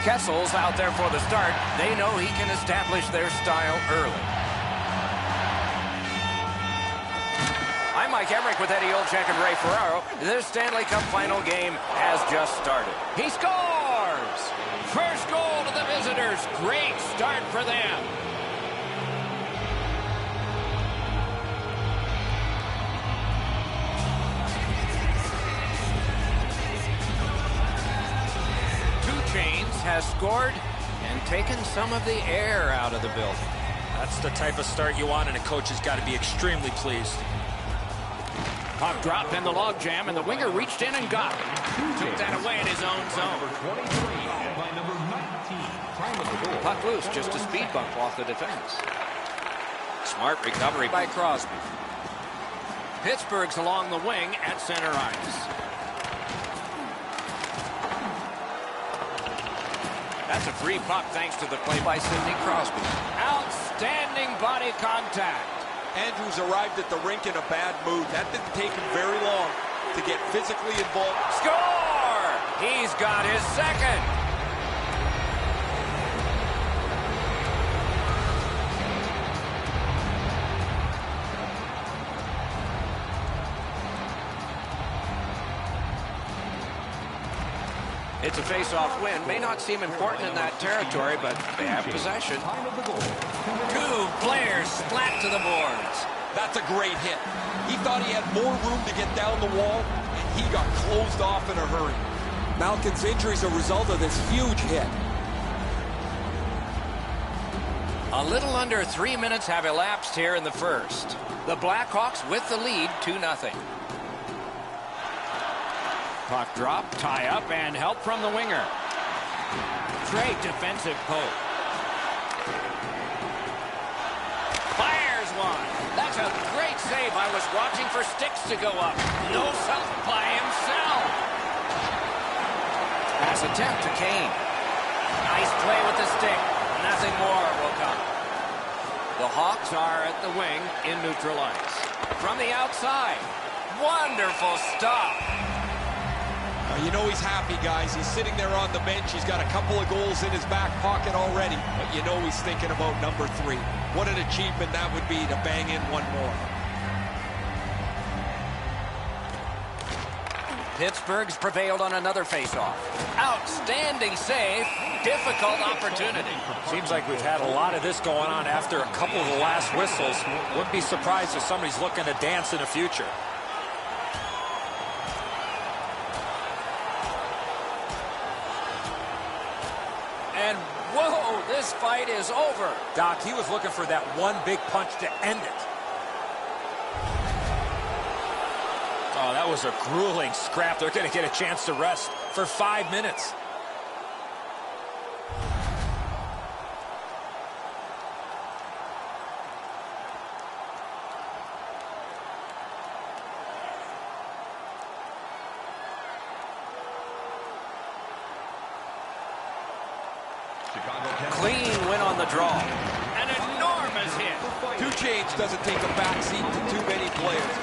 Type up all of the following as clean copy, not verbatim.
Kessel's out there for the start. They know he can establish their style early. I'm Mike Emmerich with Eddie Olczyk and Ray Ferraro. This Stanley Cup final game has just started. He scores! First goal to the visitors. Great start for them. Has scored and taken some of the air out of the building. That's the type of start you want, and a coach has got to be extremely pleased. Puck dropped in the logjam, and the winger reached in and got it. Took that away in his own zone. Puck loose, just a speed bump off the defense. Smart recovery by Crosby. Pittsburgh's along the wing at center ice. That's a free puck thanks to the play by Sidney Crosby. Outstanding body contact. Andrews arrived at the rink in a bad mood. That didn't take him very long to get physically involved. Score! He's got his second. It's a face-off win. May not seem important in that territory, but they have possession. Two players splat to the boards. That's a great hit. He thought he had more room to get down the wall, and he got closed off in a hurry. Malkin's injury is a result of this huge hit. A little under 3 minutes have elapsed here in the first. The Blackhawks with the lead, 2-0. Puck drop, tie up, and help from the winger. Great defensive poke. Fires one. That's a great save. I was watching for sticks to go up. No self by himself. Pass attempt to Kane. Nice play with the stick. Nothing more will come. The Hawks are at the wing in neutral ice. From the outside. Wonderful stop. You know he's happy, guys. He's sitting there on the bench. He's got a couple of goals in his back pocket already. But you know he's thinking about number 3. What an achievement that would be to bang in one more. Pittsburgh's prevailed on another faceoff. Outstanding save. Difficult opportunity. Seems like we've had a lot of this going on after a couple of the last whistles. Wouldn't be surprised if somebody's looking to dance in the future. And whoa, this fight is over. Doc, he was looking for that one big punch to end it. Oh, that was a grueling scrap. They're going to get a chance to rest for 5 minutes. Clean win on the draw. An enormous hit. Duchesne doesn't take a backseat to too many players.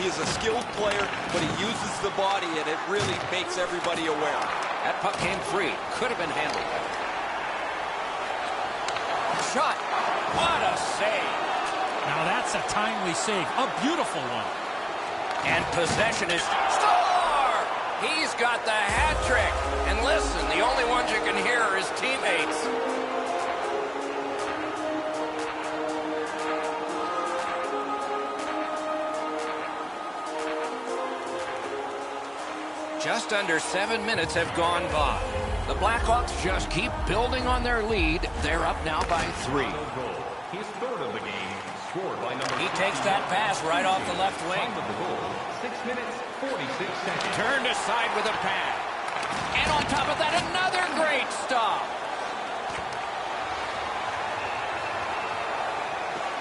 He is a skilled player, but he uses the body, and it really makes everybody aware. That puck came free. Could have been handled better. Shot. What a save. Now that's a timely save. A beautiful one. And possession is... Score! He's got the hat trick. And listen, the only ones you can hear are his teammates. Just under 7 minutes have gone by. The Blackhawks just keep building on their lead. They're up now by 3. His third of the game, scored by number... He takes that pass right off the left wing. 6 minutes, 46 seconds. Turned aside with a pad. And on top of that, another great stop.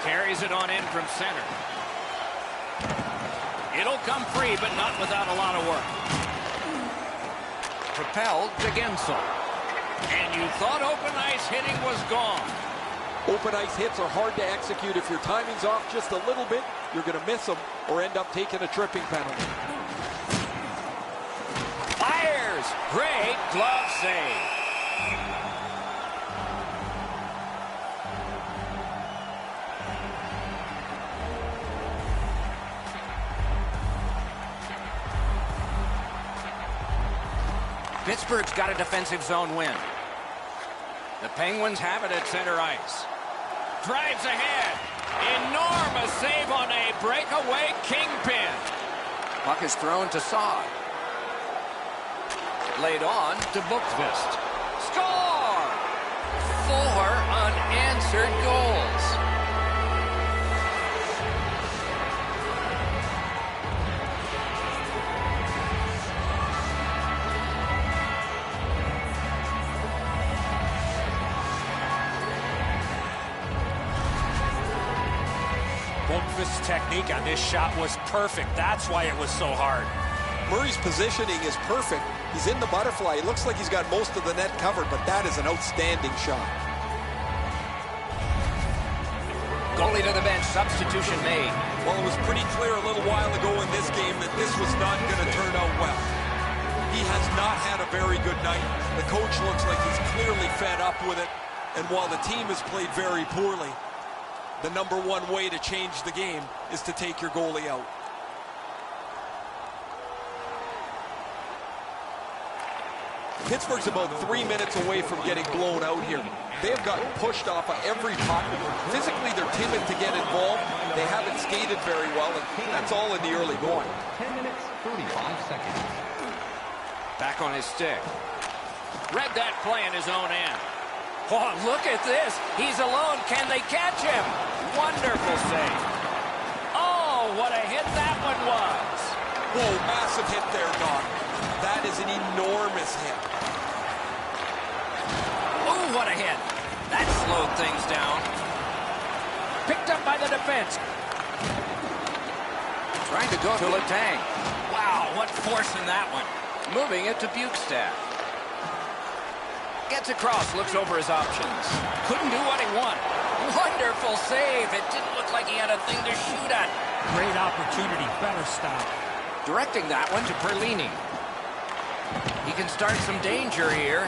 Carries it on in from center. It'll come free, but not without a lot of work. Propelled to Gensel. And you thought open ice hitting was gone. Open ice hits are hard to execute. If your timing's off just a little bit, you're going to miss them or end up taking a tripping penalty. Fires! Great glove save. Pittsburgh's got a defensive zone win. The Penguins have it at center ice. Drives ahead. Enormous save on a breakaway kingpin. Puck is thrown to Saad. Laid on to Bookvist. Score! 4 unanswered goals. Bookvist's technique on this shot was perfect. That's why it was so hard. Murray's positioning is perfect. He's in the butterfly. It looks like he's got most of the net covered, but that is an outstanding shot. Goalie to the bench. Substitution made. Well, it was pretty clear a little while ago in this game that this was not going to turn out well. He has not had a very good night. The coach looks like he's clearly fed up with it. And while the team has played very poorly, the number one way to change the game is to take your goalie out. Pittsburgh's about 3 minutes away from getting blown out here. They have gotten pushed off of every puck. Physically, they're timid to get involved. They haven't skated very well, and that's all in the early going. 10 minutes, 35 seconds. Back on his stick. Read that play in his own end. Oh, look at this. He's alone. Can they catch him? Wonderful save. Oh, what a hit that one was. Whoa, massive hit there, Doc. That is an enormous hit. Oh, what a hit. That slowed things down. Picked up by the defense. Trying to go to Letang. Wow, what force in that one. Moving it to Bukestad. Gets across, looks over his options. Couldn't do what he wanted. Wonderful save. It didn't look like he had a thing to shoot at. Great opportunity. Better stop. Directing that one to Perlini. He can start some danger here.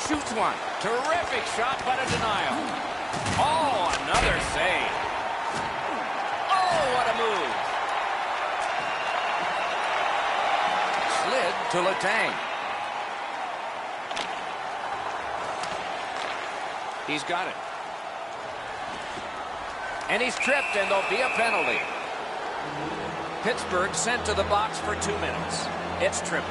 Shoots one. Terrific shot, but a denial. Oh, another save. Oh, what a move. Slid to Letang. He's got it. And he's tripped, and there'll be a penalty. Pittsburgh sent to the box for 2 minutes. It's tripping.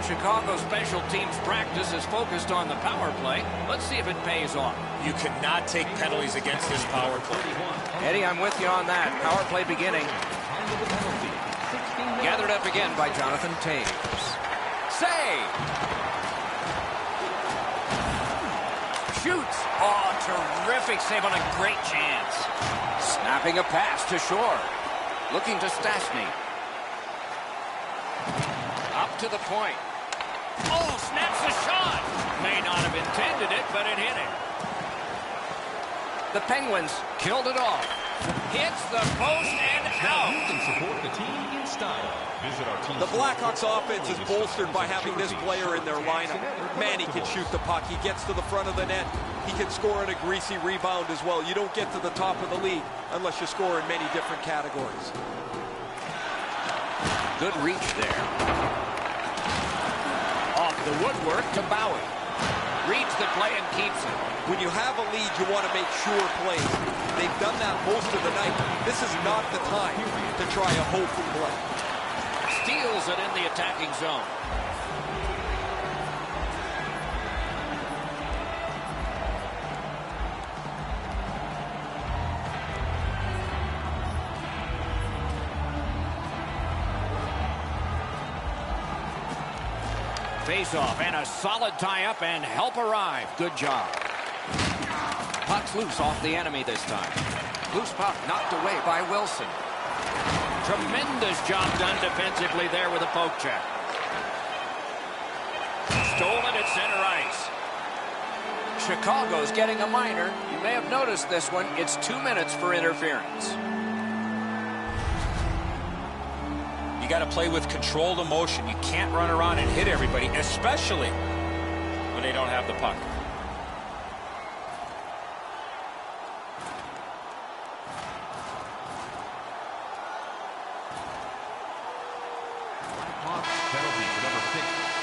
Chicago special teams practice is focused on the power play. Let's see if it pays off. You cannot take penalties against this power play. Eddie, I'm with you on that. Power play beginning. Gathered up again by Jonathan Taves. Save! Shoots! Oh, terrific save on a great chance. Snapping a pass to Shore. Looking to Stastny. Up to the point. Oh, snaps the shot. May not have intended it, but it hit him. The Penguins killed it off. Hits the post and out. You can support the team in style. Visit our team. The Blackhawks offense is bolstered by having this player in their lineup. Man, he can shoot the puck. He gets to the front of the net. He can score in a greasy rebound as well. You don't get to the top of the league unless you score in many different categories. Good reach there. Off the woodwork to Bowie. Reads the play and keeps it. When you have a lead, you want to make sure plays. They've done that most of the night. This is not the time to try a hopeful play. Steals it in the attacking zone. Face-off and a solid tie-up and help arrive. Good job. Puck's loose off the enemy this time. Loose puck knocked away by Wilson. Tremendous job done defensively there with a poke check. Stolen at center ice. Chicago's getting a minor. You may have noticed this one. It's 2 minutes for interference. You got to play with controlled emotion. You can't run around and hit everybody, especially when they don't have the puck. Penalty for number 6.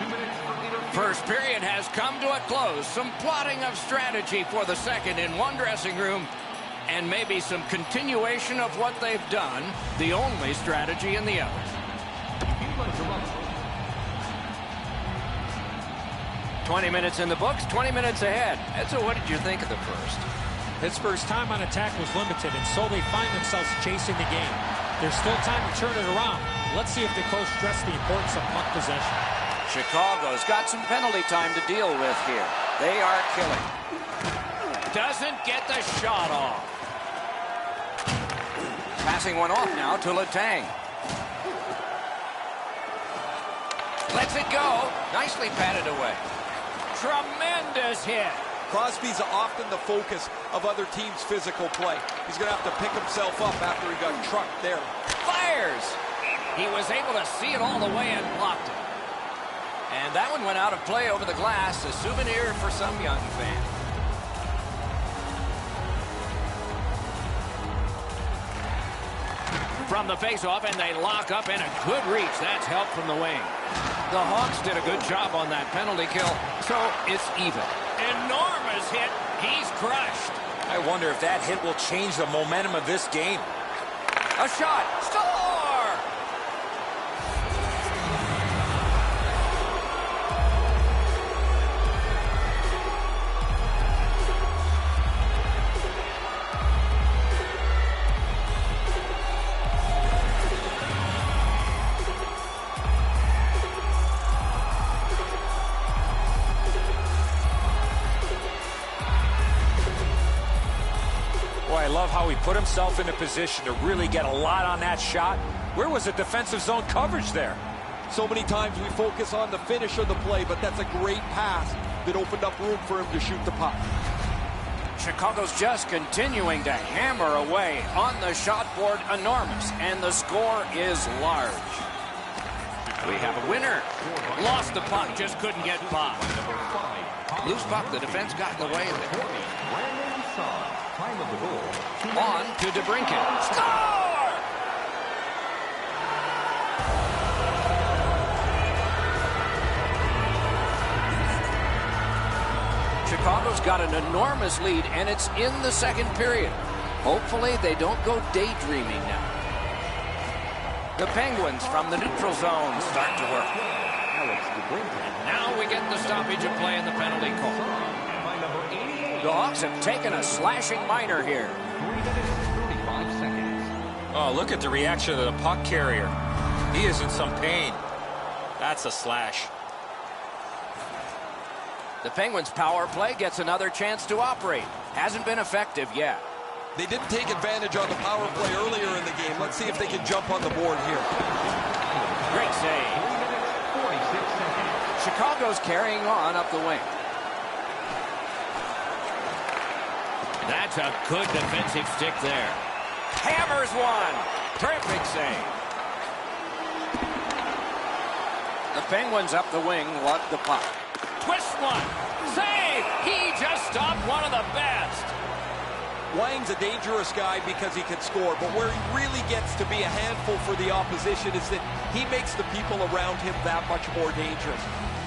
2 minutes for interference. First period has come to a close. Some plotting of strategy for the second in one dressing room, and maybe some continuation of what they've done, the only strategy in the other. 20 minutes in the books, 20 minutes ahead. And so what did you think of the first? Pittsburgh's time on attack was limited, and so they find themselves chasing the game. There's still time to turn it around. Let's see if the coach stressed the importance of puck possession. Chicago's got some penalty time to deal with here. They are killing. Doesn't get the shot off. Passing one off now to Letang. Lets it go. Nicely patted away. Tremendous hit. Crosby's often the focus of other teams' physical play. He's going to have to pick himself up after he got trucked there. Fires. He was able to see it all the way and blocked it. And that one went out of play over the glass, a souvenir for some young fan. From the faceoff, and they lock up, and a good reach. That's help from the wing. The Hawks did a good job on that penalty kill, so it's even. Enormous hit. He's crushed. I wonder if that hit will change the momentum of this game. A shot. Score! I love how he put himself in a position to really get a lot on that shot. Where was the defensive zone coverage there? So many times we focus on the finish of the play, but that's a great pass that opened up room for him to shoot the puck. Chicago's just continuing to hammer away on the shot board, enormous, and the score is large. We have a winner. Lost the puck, just couldn't get by. Loose puck, the defense got in the way there. Time of the goal. On to DeBrincat. Score! Chicago's got an enormous lead, and it's in the second period. Hopefully they don't go daydreaming now. The Penguins from the neutral zone start to work. And now we get the stoppage of play in the penalty call. The Hawks have taken a slashing minor here. 3 minutes, 35 seconds. Oh, look at the reaction of the puck carrier. He is in some pain. That's a slash. The Penguins' power play gets another chance to operate. Hasn't been effective yet. They didn't take advantage on the power play earlier in the game. Let's see if they can jump on the board here. Great save. 3 minutes, 46 seconds. Chicago's carrying on up the wing. That's a good defensive stick there. Hammers one. Terrific save. The Penguins up the wing want the puck. Twist one. Save. He just stopped one of the best. Wang's a dangerous guy because he can score, but where he really gets to be a handful for the opposition is that he makes the people around him that much more dangerous.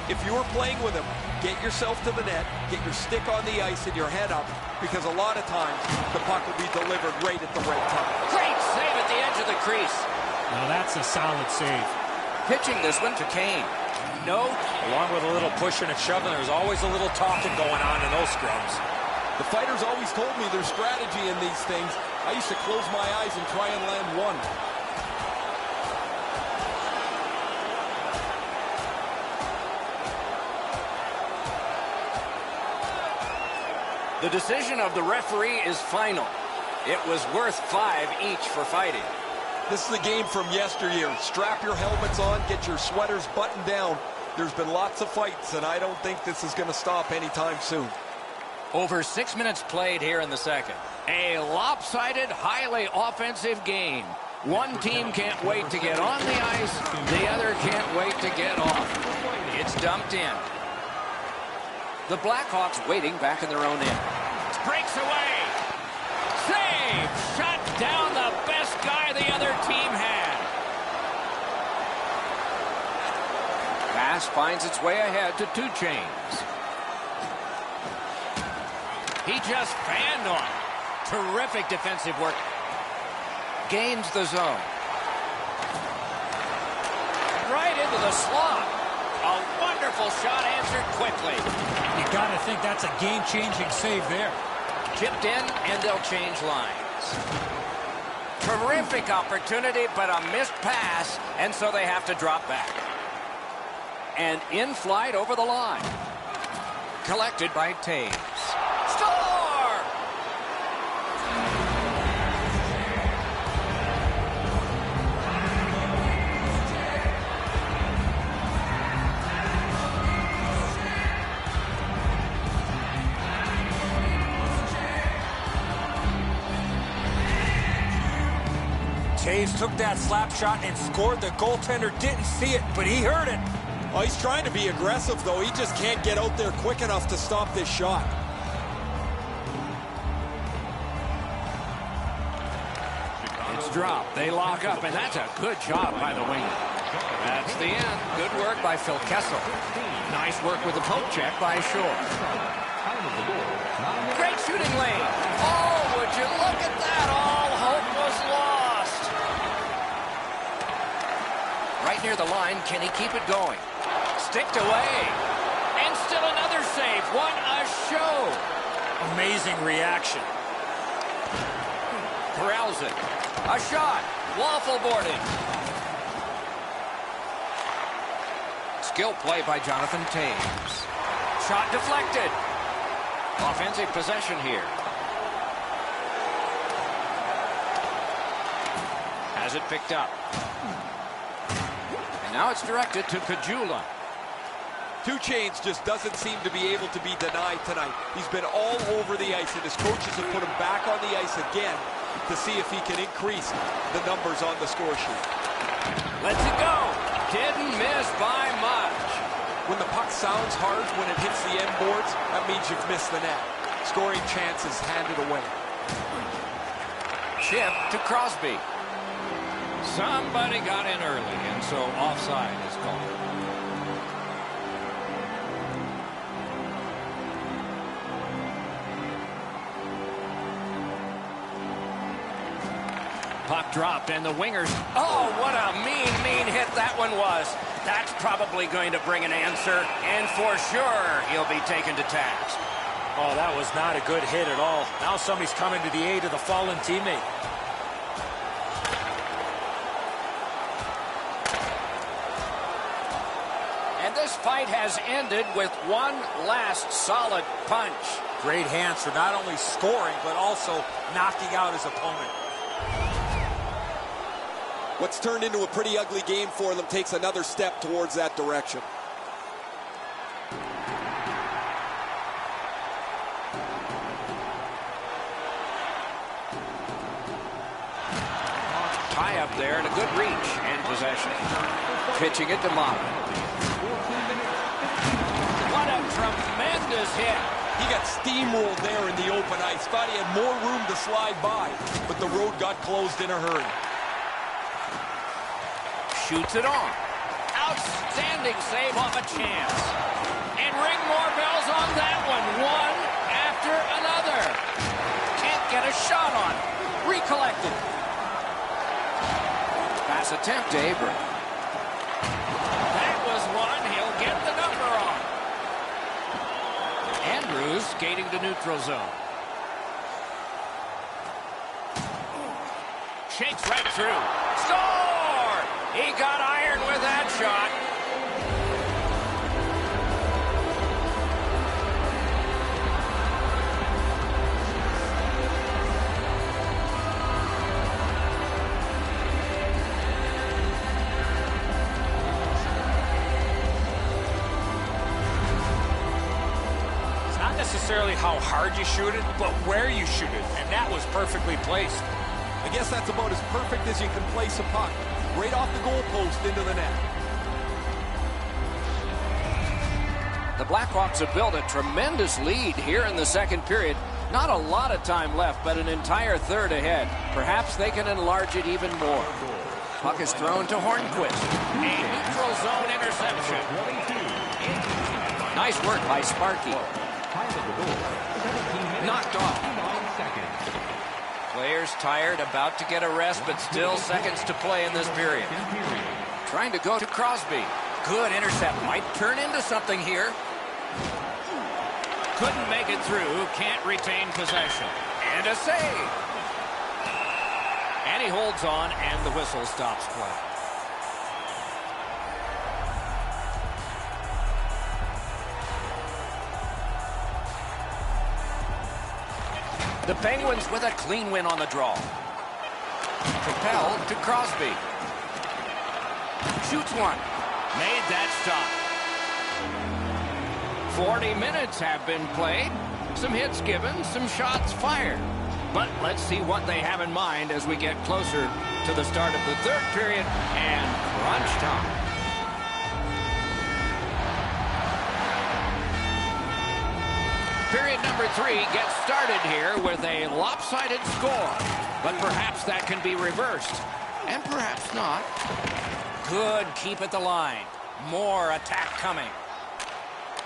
If you're playing with him, get yourself to the net, get your stick on the ice and your head up, because a lot of times the puck will be delivered right at the right time. Great save at the edge of the crease. Now that's a solid save. Pitching this one to Kane. No. Along with a little pushing and shoving, there's always a little talking going on in those scrums. The fighters always told me there's strategy in these things. I used to close my eyes and try and land one. The decision of the referee is final. It was worth 5 each for fighting. This is the game from yesteryear. Strap your helmets on, get your sweaters buttoned down. There's been lots of fights, and I don't think this is going to stop anytime soon. Over 6 minutes played here in the second. A lopsided, highly offensive game. One team can't wait to get on the ice. The other can't wait to get off. It's dumped in. The Blackhawks waiting back in their own end. Breaks away. Save. Shut down the best guy the other team had. pass finds its way ahead to Two Chains. He just fanned on. Terrific defensive work. Gains the zone. Right into the slot. A wonderful shot answered quickly. You got to think that's a game-changing save there. Chipped in, and they'll change lines. Terrific opportunity, but a missed pass, and so they have to drop back. And in flight over the line. Collected by Taves. Score! Taves took that slap shot and scored. The goaltender didn't see it, but he heard it. Oh, he's trying to be aggressive, though. He just can't get out there quick enough to stop this shot. It's dropped. They lock up, and that's a good job by the winger. That's the end. Good work by Phil Kessel. Nice work with the poke check by Shore. Great shooting lane. Oh, would you look at that? All hope was lost. Right near the line, can he keep it going? Sticked away. And still another save. What a show. Amazing reaction. Corrals it. A shot. Waffle boarding. Skill play by Jonathan Taves. Shot deflected. Offensive possession here. Has it picked up. And now it's directed to Kajula. Two Chains just doesn't seem to be able to be denied tonight. He's been all over the ice, and his coaches have put him back on the ice again to see if he can increase the numbers on the score sheet. Lets it go. Didn't miss by much. When the puck sounds hard when it hits the end boards, that means you've missed the net. Scoring chances handed away. Chip to Crosby. Somebody got in early, and so offside is called. Puck dropped, and the wingers... Oh, what a mean hit that one was. That's probably going to bring an answer, and for sure, he'll be taken to task. Oh, that was not a good hit at all. Now somebody's coming to the aid of the fallen teammate. And this fight has ended with one last solid punch. Great hands for not only scoring, but also knocking out his opponent. What's turned into a pretty ugly game for them takes another step towards that direction. Tie up there and a good reach and possession. Pitching it to Mata. What a tremendous hit. He got steamrolled there in the open ice. Thought he had more room to slide by, but the road got closed in a hurry. Shoots it on. Outstanding save off a chance. And ring more bells on that one. One after another. Can't get a shot on. Recollected. Pass attempt to Abram. That was one. He'll get the number on. Andrews skating to neutral zone. Shakes right through. Score! He got iron with that shot. It's not necessarily how hard you shoot it, but where you shoot it, and that was perfectly placed. I guess that's about as perfect as you can place a puck. Right off the goalpost into the net. The Blackhawks have built a tremendous lead here in the second period. Not a lot of time left, but an entire third ahead. Perhaps they can enlarge it even more. Puck is thrown to Hornquist. A neutral zone interception. Nice work by Sparky. Time of the goal, 17 minutes, Knocked off. 9 seconds. Players tired, about to get a rest, but still seconds to play in this period. Trying to go to Crosby. Good intercept. Might turn into something here. Couldn't make it through. Can't retain possession. And a save. And he holds on, and the whistle stops play. The Penguins with a clean win on the draw. Propelled to Crosby. Shoots one. Made that stop. 40 minutes have been played. Some hits given, some shots fired. But let's see what they have in mind as we get closer to the start of the third period and crunch time. Period number 3 gets started here with a lopsided score. But perhaps that can be reversed. And perhaps not. Good keep at the line. More attack coming.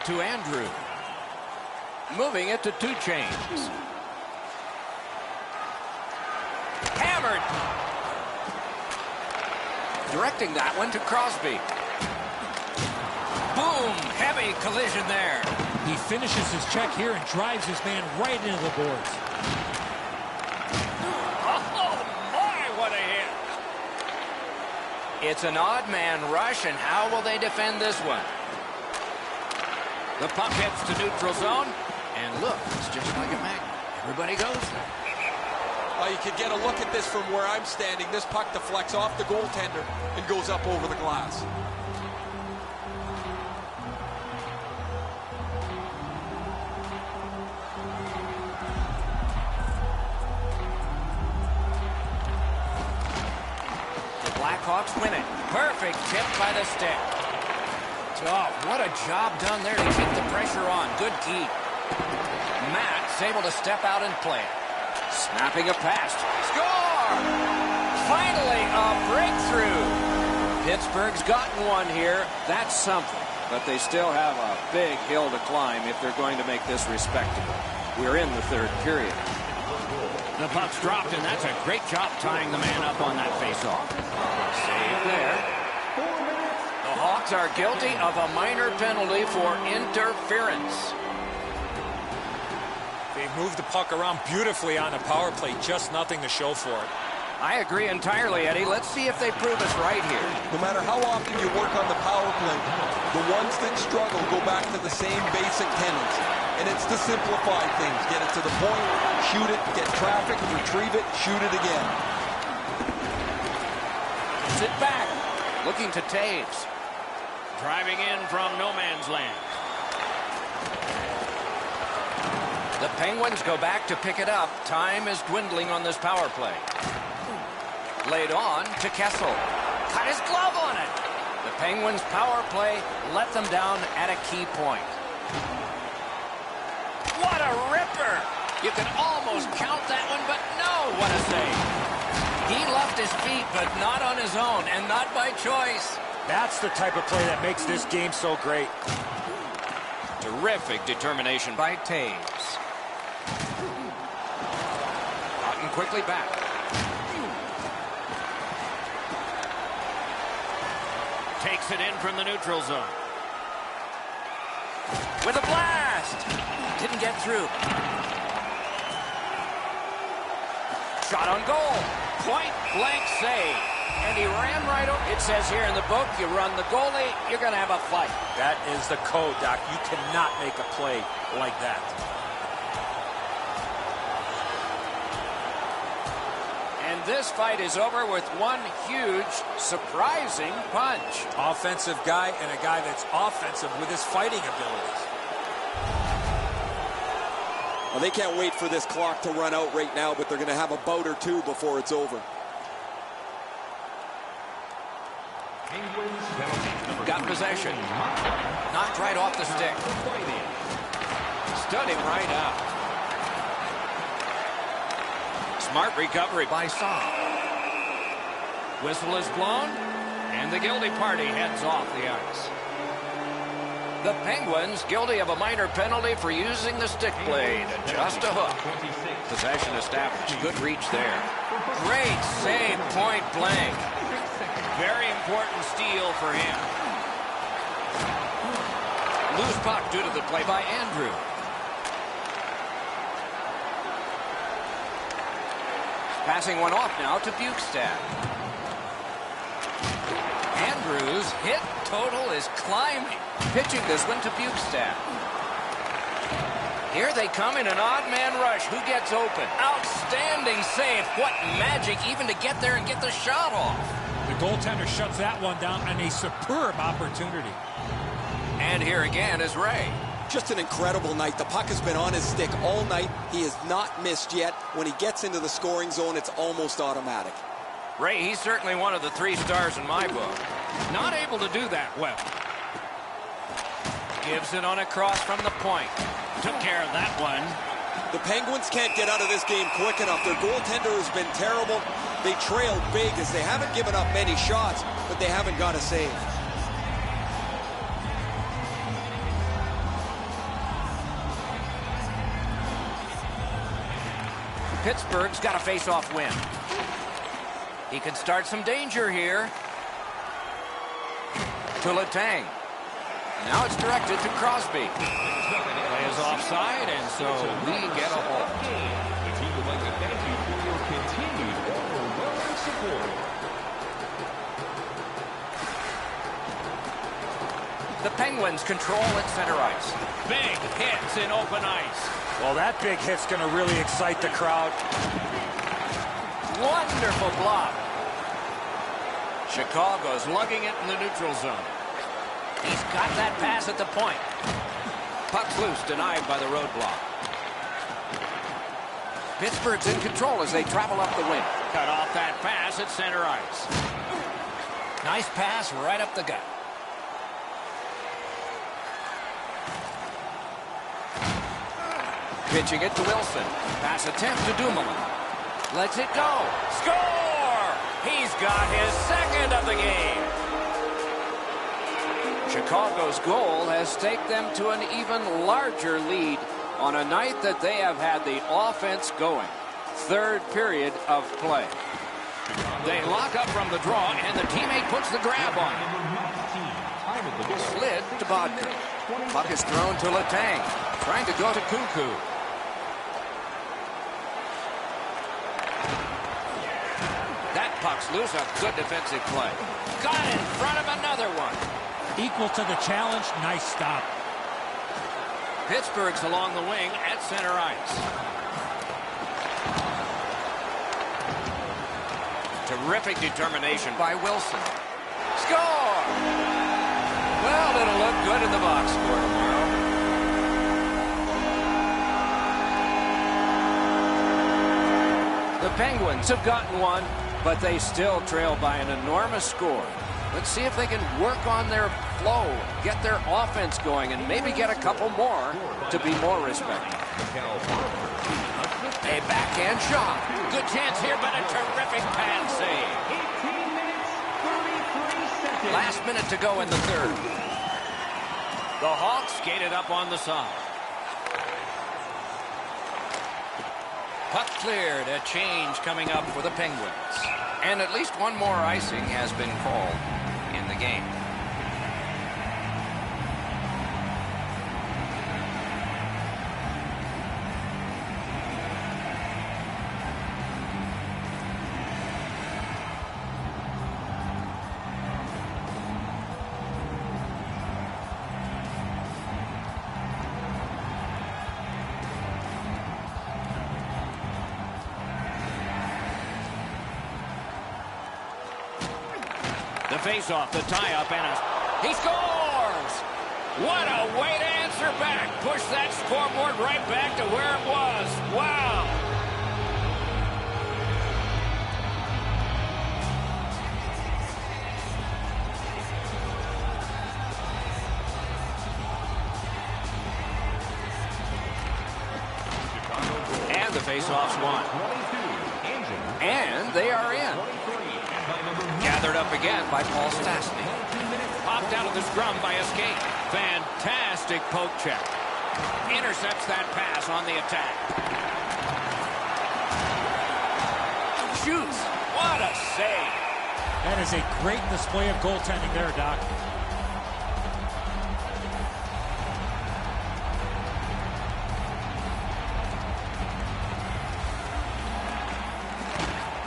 To Andrew. Moving it to 2 chains. Hammered. Directing that one to Crosby. Boom! Heavy collision there. He finishes his check here and drives his man right into the boards. Oh, my, what a hit. It's an odd man rush, and how will they defend this one? The puck hits to neutral zone, and look, it's just like a magnet. Everybody goes there. You can get a look at this from where I'm standing. This puck deflects off the goaltender and goes up over the glass. The Blackhawks win it. Perfect tip by the stick. Oh, what a job done there to keep the pressure on. Good keep. Matt's able to step out and play it. Snapping a pass. Score! Finally, a breakthrough. Pittsburgh's gotten one here. That's something. But they still have a big hill to climb if they're going to make this respectable. We're in the third period. The puck's dropped, and that's a great job tying the man up on that faceoff. Save there. The Hawks are guilty of a minor penalty for interference. They moved the puck around beautifully on the power play. Just nothing to show for it. I agree entirely, Eddie. Let's see if they prove us right here. No matter how often you work on the power play, the ones that struggle go back to the same basic tenets. And it's to simplify things. Get it to the point, shoot it, get traffic, retrieve it, shoot it again. Sit back. Looking to Taves. Driving in from no man's land. The Penguins go back to pick it up. Time is dwindling on this power play. Laid on to Kessel. Cut his glove on it. The Penguins' power play let them down at a key point. What a ripper! You could almost count that one, but no, what a save. He left his feet, but not on his own, and not by choice. That's the type of play that makes this game so great. Terrific determination by Taves. Gotten quickly back. Takes it in from the neutral zone. With a blast! Didn't get through. Shot on goal. Point blank save. And he ran right over. It says here in the book, you run the goalie, you're going to have a fight. That is the code, Doc. You cannot make a play like that. And this fight is over with one huge, surprising punch. Offensive guy and a guy that's offensive with his fighting abilities. Well, they can't wait for this clock to run out right now, but they're going to have a bout or two before it's over. Got possession. Knocked right off the stick. Stood him right out. Smart recovery by Saul. Whistle is blown, and the guilty party heads off the ice. The Penguins guilty of a minor penalty for using the stick blade. Just a hook. Possession established. Good reach there. Great save, point blank. Very important steal for him. Loose puck due to the play by Andrew. Passing one off now to Bukestad. Andrews' hit total is climbing. Pitching this one to Bukestad. Here they come in an odd man rush. Who gets open? Outstanding save. What magic even to get there and get the shot off. The goaltender shuts that one down and a superb opportunity. And here again is Ray. Just an incredible night. The puck has been on his stick all night. He has not missed yet. When he gets into the scoring zone, it's almost automatic. Ray, he's certainly one of the 3 stars in my book. Not able to do that well. Gives it on a cross from the point. Took care of that one. The Penguins can't get out of this game quick enough. Their goaltender has been terrible. They trailed big as they haven't given up many shots, but they haven't got a save. Pittsburgh's got a face-off win. He can start some danger here. To Letang. Now it's directed to Crosby. Play is offside, and so we get a hold. The team would like to thank you for your continued overwhelming support. The Penguins control at center ice. Big hits in open ice. Well, that big hit's going to really excite the crowd. Wonderful block. Chicago's lugging it in the neutral zone. He's got that pass at the point. Puck's loose, denied by the roadblock. Pittsburgh's in control as they travel up the wing. Cut off that pass at center ice. Nice pass right up the gut. Pitching it to Wilson. Pass attempt to Dumoulin. Lets it go. Score! He's got his second of the game. Chicago's goal has taken them to an even larger lead on a night that they have had the offense going. Third period of play. They lock up from the draw, and the teammate puts the grab on. Slid to Bodker. Puck is thrown to Letang. Trying to go to Cuckoo. That puck's loose. A good defensive play. Got in front of another one. Equal to the challenge. Nice stop. Pittsburgh's along the wing at center ice. Terrific determination by Wilson. Score! Well, it'll look good in the box score tomorrow. The Penguins have gotten one, but they still trail by an enormous score. Let's see if they can work on their flow, get their offense going, and maybe get a couple more to be more respected. A backhand shot. Good chance here, but a terrific pad save. 18 minutes, 33 seconds. Last minute to go in the third. The Hawks skated up on the side. Puck cleared. A change coming up for the Penguins. And at least one more icing has been called in the game. The face-off, the tie-up, and he scores! What a way to answer back. Push that scoreboard right back to where it was. Wow! And the face-off's won. And they are in. Gathered up again by Paul Stastny. Popped out of the scrum by Escape. Fantastic poke check. Intercepts that pass on the attack. Shoots. What a save. That is a great display of goaltending there, Doc.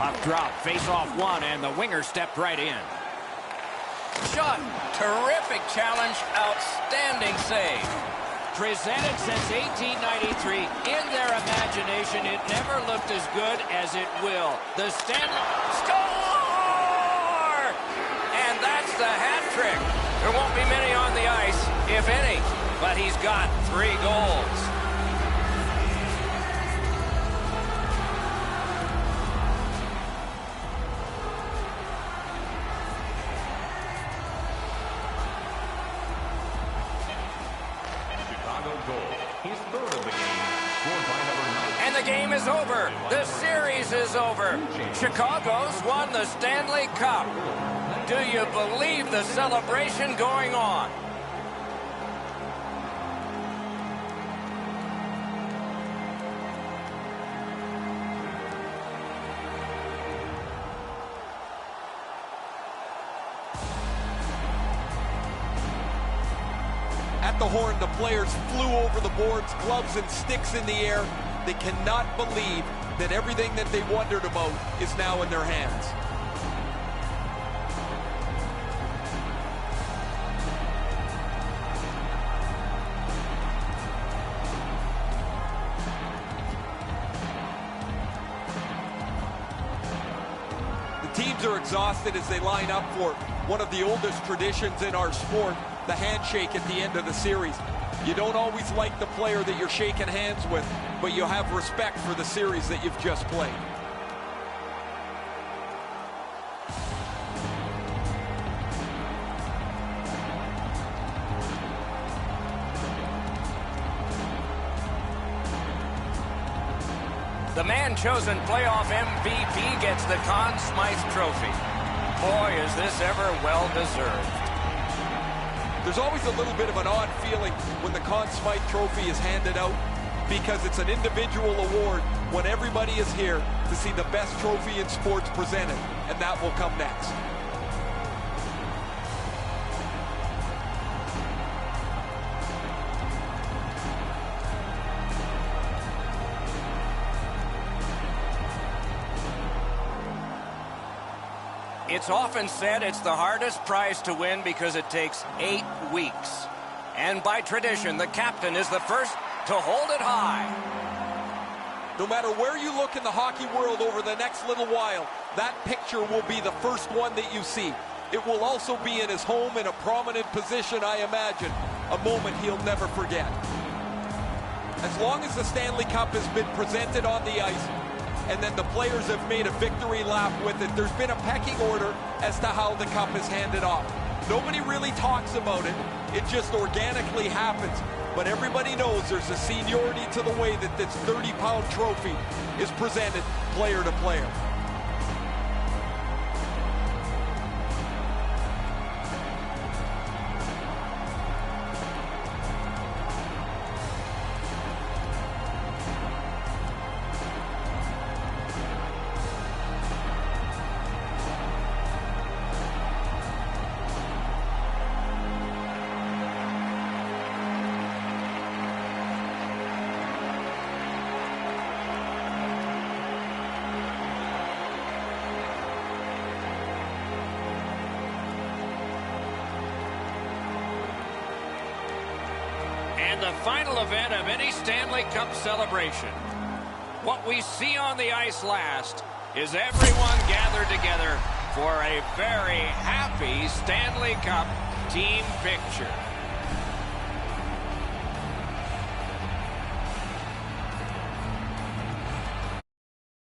Puck drop, face-off one, and the winger stepped right in. Shot, terrific challenge, outstanding save. Presented since 1893, in their imagination, it never looked as good as it will. The Stanley score! And that's the hat trick. There won't be many on the ice, if any, but he's got 3 goals. And the game is over. The series is over. Chicago's won the Stanley Cup. Do you believe the celebration going on? At the horn, the players flew over the boards, gloves and sticks in the air. They cannot believe that everything that they wondered about is now in their hands. The teams are exhausted as they line up for one of the oldest traditions in our sport, the handshake at the end of the series. You don't always like the player that you're shaking hands with, but you have respect for the series that you've just played. The man chosen playoff MVP gets the Conn Smythe Trophy. Boy, is this ever well-deserved. There's always a little bit of an odd feeling when the Conn Smythe Trophy is handed out because it's an individual award when everybody is here to see the best trophy in sports presented, and that will come next. It's often said it's the hardest prize to win because it takes 8 weeks. And by tradition, the captain is the first to hold it high. No matter where you look in the hockey world over the next little while, that picture will be the first one that you see. It will also be in his home in a prominent position, I imagine, a moment he'll never forget. As long as the Stanley Cup has been presented on the ice, and then the players have made a victory lap with it, there's been a pecking order as to how the cup is handed off. Nobody really talks about it. It just organically happens. But everybody knows there's a seniority to the way that this 30-pound trophy is presented player to player. And the final event of any Stanley Cup celebration. What we see on the ice last is everyone gathered together for a very happy Stanley Cup team picture.